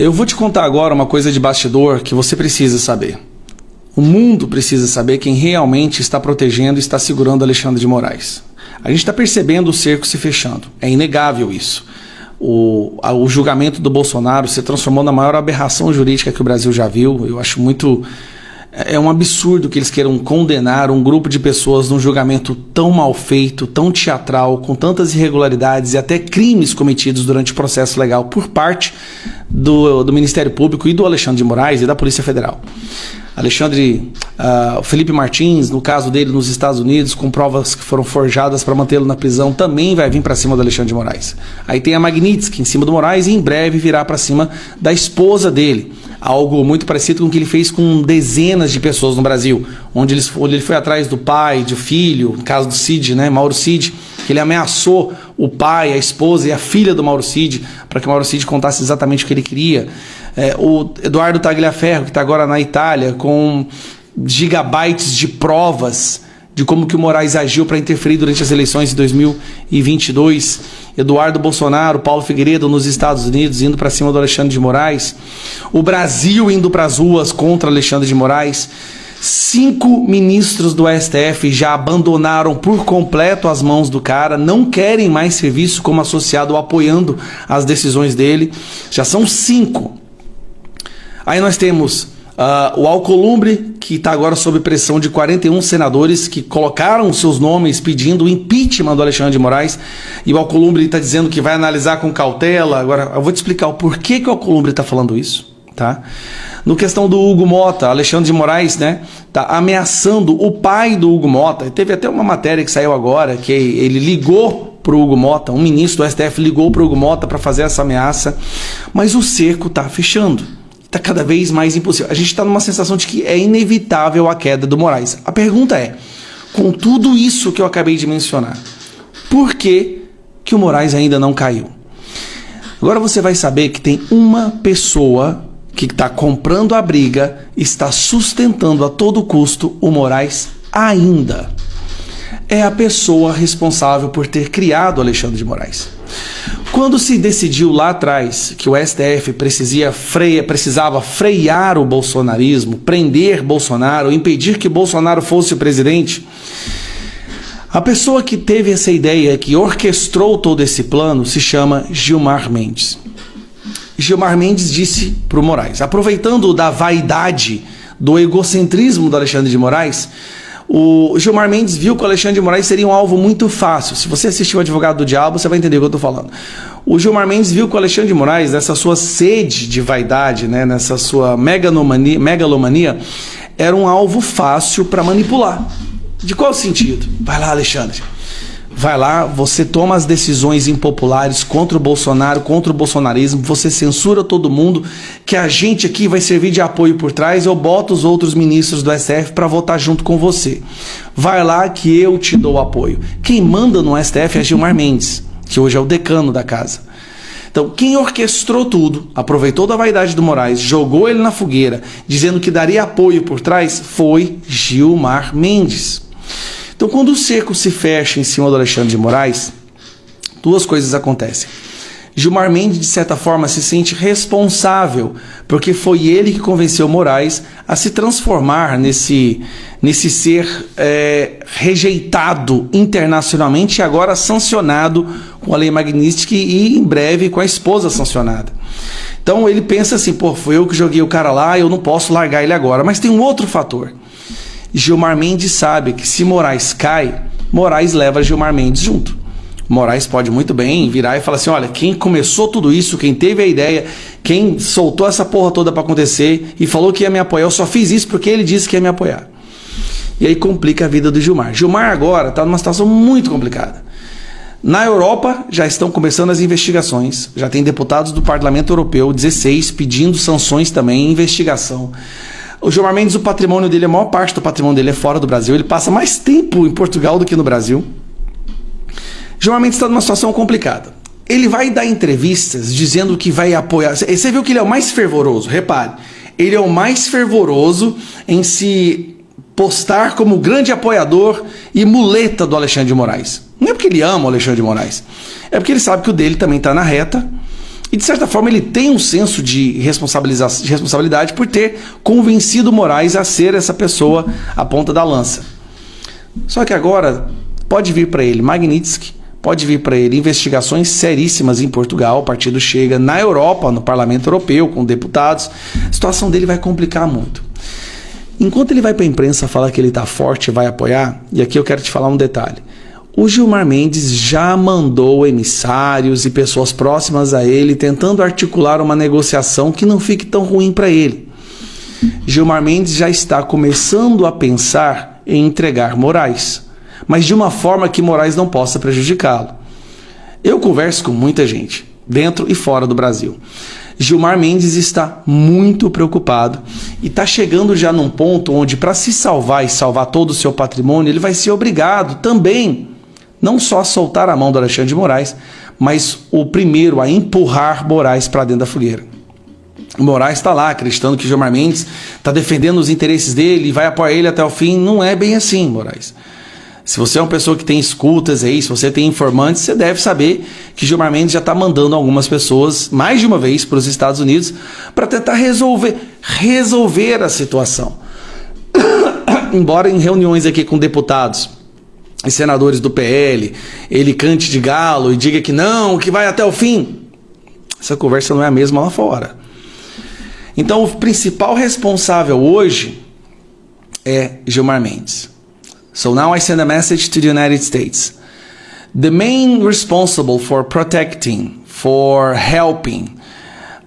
Eu vou te contar agora uma coisa de bastidor que você precisa saber. O mundo precisa saber quem realmente está protegendo e está segurando Alexandre de Moraes. A gente está percebendo o cerco se fechando. É inegável isso. O julgamento do Bolsonaro se transformou na maior aberração jurídica que o Brasil já viu. Eu acho muito... É um absurdo que eles queiram condenar um grupo de pessoas num julgamento tão mal feito, tão teatral, com tantas irregularidades e até crimes cometidos durante o processo legal por parte do Ministério Público e do Alexandre de Moraes e da Polícia Federal. Felipe Martins, no caso dele nos Estados Unidos, com provas que foram forjadas para mantê-lo na prisão, também vai vir para cima do Alexandre de Moraes. Aí tem a Magnitsky em cima do Moraes e em breve virá para cima da esposa dele. Algo muito parecido com o que ele fez com dezenas de pessoas no Brasil, onde ele foi atrás do pai, do filho, no caso do Cid, né, Mauro Cid, que ele ameaçou o pai, a esposa e a filha do Mauro Cid, para que o Mauro Cid contasse exatamente o que ele queria. O Eduardo Tagliaferro, que está agora na Itália, com gigabytes de provas de como que o Moraes agiu para interferir durante as eleições de 2022. Eduardo Bolsonaro, Paulo Figueiredo nos Estados Unidos indo para cima do Alexandre de Moraes. O Brasil indo para as ruas contra Alexandre de Moraes. 5 ministros do STF já abandonaram por completo as mãos do cara, não querem mais ser vistos como associado ou apoiando as decisões dele. Já são 5. Aí nós temos o Alcolumbre, que está agora sob pressão de 41 senadores que colocaram seus nomes pedindo o impeachment do Alexandre de Moraes. E o Alcolumbre está dizendo que vai analisar com cautela. Agora, eu vou te explicar o porquê que o Alcolumbre está falando isso. Tá? No questão do Hugo Mota, Alexandre de Moraes, né, tá ameaçando o pai do Hugo Mota. Teve até uma matéria que saiu agora que ele ligou para o Hugo Mota, um ministro do STF ligou para o Hugo Mota para fazer essa ameaça, mas o cerco está fechando. Está cada vez mais impossível. A gente está numa sensação de que é inevitável a queda do Moraes. A pergunta é, com tudo isso que eu acabei de mencionar, por que o Moraes ainda não caiu? Agora você vai saber que tem uma pessoa que está comprando a briga, está sustentando a todo custo o Moraes ainda. É a pessoa responsável por ter criado Alexandre de Moraes. Quando se decidiu lá atrás que o STF precisava frear o bolsonarismo, prender Bolsonaro, impedir que Bolsonaro fosse o presidente, a pessoa que teve essa ideia, que orquestrou todo esse plano, se chama Gilmar Mendes. Gilmar Mendes disse para o Moraes, aproveitando da vaidade, do egocentrismo do Alexandre de Moraes, o Gilmar Mendes viu que o Alexandre de Moraes seria um alvo muito fácil. Se você assistiu o Advogado do Diabo, você vai entender o que eu estou falando. O Gilmar Mendes viu que o Alexandre de Moraes, nessa sua sede de vaidade, né, nessa sua megalomania, era um alvo fácil para manipular. De qual sentido? Vai lá, Alexandre. Vai lá, você toma as decisões impopulares contra o Bolsonaro, contra o bolsonarismo, você censura todo mundo, que a gente aqui vai servir de apoio por trás, eu boto os outros ministros do STF para votar junto com você. Vai lá que eu te dou apoio. Quem manda no STF é Gilmar Mendes, que hoje é o decano da casa. Então, quem orquestrou tudo, aproveitou da vaidade do Moraes, jogou ele na fogueira, dizendo que daria apoio por trás, foi Gilmar Mendes. Então, quando o cerco se fecha em cima do Alexandre de Moraes, 2 coisas acontecem. Gilmar Mendes, de certa forma, se sente responsável, porque foi ele que convenceu Moraes a se transformar nesse ser rejeitado internacionalmente e agora sancionado com a Lei Magnitsky e, em breve, com a esposa sancionada. Então, ele pensa assim, foi eu que joguei o cara lá, eu não posso largar ele agora. Mas tem um outro fator. Gilmar Mendes sabe que se Moraes cai, Moraes leva Gilmar Mendes junto. Moraes pode muito bem virar e falar assim, olha, quem começou tudo isso, quem teve a ideia, quem soltou essa porra toda para acontecer e falou que ia me apoiar, eu só fiz isso porque ele disse que ia me apoiar. E aí complica a vida do Gilmar. Gilmar agora está numa situação muito complicada. Na Europa já estão começando as investigações, já tem deputados do Parlamento Europeu, 16, pedindo sanções também, investigação. O Gilmar Mendes, o patrimônio dele, a maior parte do patrimônio dele é fora do Brasil. Ele passa mais tempo em Portugal do que no Brasil. Gilmar Mendes está numa situação complicada. Ele vai dar entrevistas dizendo que vai apoiar. Você viu que ele é o mais fervoroso, repare. Ele é o mais fervoroso em se postar como grande apoiador e muleta do Alexandre de Moraes. Não é porque ele ama o Alexandre de Moraes. É porque ele sabe que o dele também está na reta. E de certa forma ele tem um senso de responsabilidade por ter convencido Moraes a ser essa pessoa à ponta da lança. Só que agora pode vir para ele Magnitsky, pode vir para ele investigações seríssimas em Portugal, o partido chega na Europa, no Parlamento Europeu, com deputados, a situação dele vai complicar muito. Enquanto ele vai para a imprensa falar que ele está forte e vai apoiar, e aqui eu quero te falar um detalhe, o Gilmar Mendes já mandou emissários e pessoas próximas a ele tentando articular uma negociação que não fique tão ruim para ele. Gilmar Mendes já está começando a pensar em entregar Moraes, mas de uma forma que Moraes não possa prejudicá-lo. Eu converso com muita gente, dentro e fora do Brasil. Gilmar Mendes está muito preocupado e está chegando já num ponto onde, para se salvar e salvar todo o seu patrimônio, ele vai ser obrigado também não só a soltar a mão do Alexandre de Moraes, mas o primeiro a empurrar Moraes para dentro da fogueira. O Moraes está lá acreditando que Gilmar Mendes está defendendo os interesses dele e vai apoiar ele até o fim. Não é bem assim, Moraes. Se você é uma pessoa que tem escutas aí, se você tem informantes, você deve saber que Gilmar Mendes já está mandando algumas pessoas, mais de uma vez, para os Estados Unidos para tentar resolver a situação. Embora em reuniões aqui com deputados e senadores do PL, ele cante de galo e diga que não, que vai até o fim. Essa conversa não é a mesma lá fora. Então, o principal responsável hoje é Gilmar Mendes. So now I send a message to the United States. The main responsible for protecting, for helping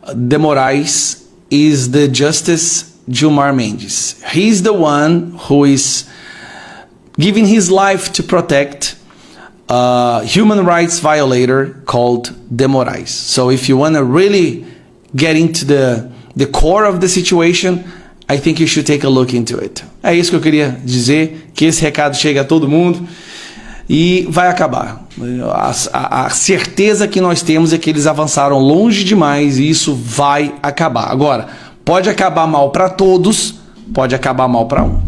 the Moraes is the Justice Gilmar Mendes. He's the one who is giving his life to protect a human rights violator called de Moraes. So if you want to really get into the core of the situation, I think you should take a look into it. É isso que eu queria dizer, que esse recado chegue a todo mundo e vai acabar. A certeza que nós temos é que eles avançaram longe demais e isso vai acabar. Agora, pode acabar mal para todos, pode acabar mal para um.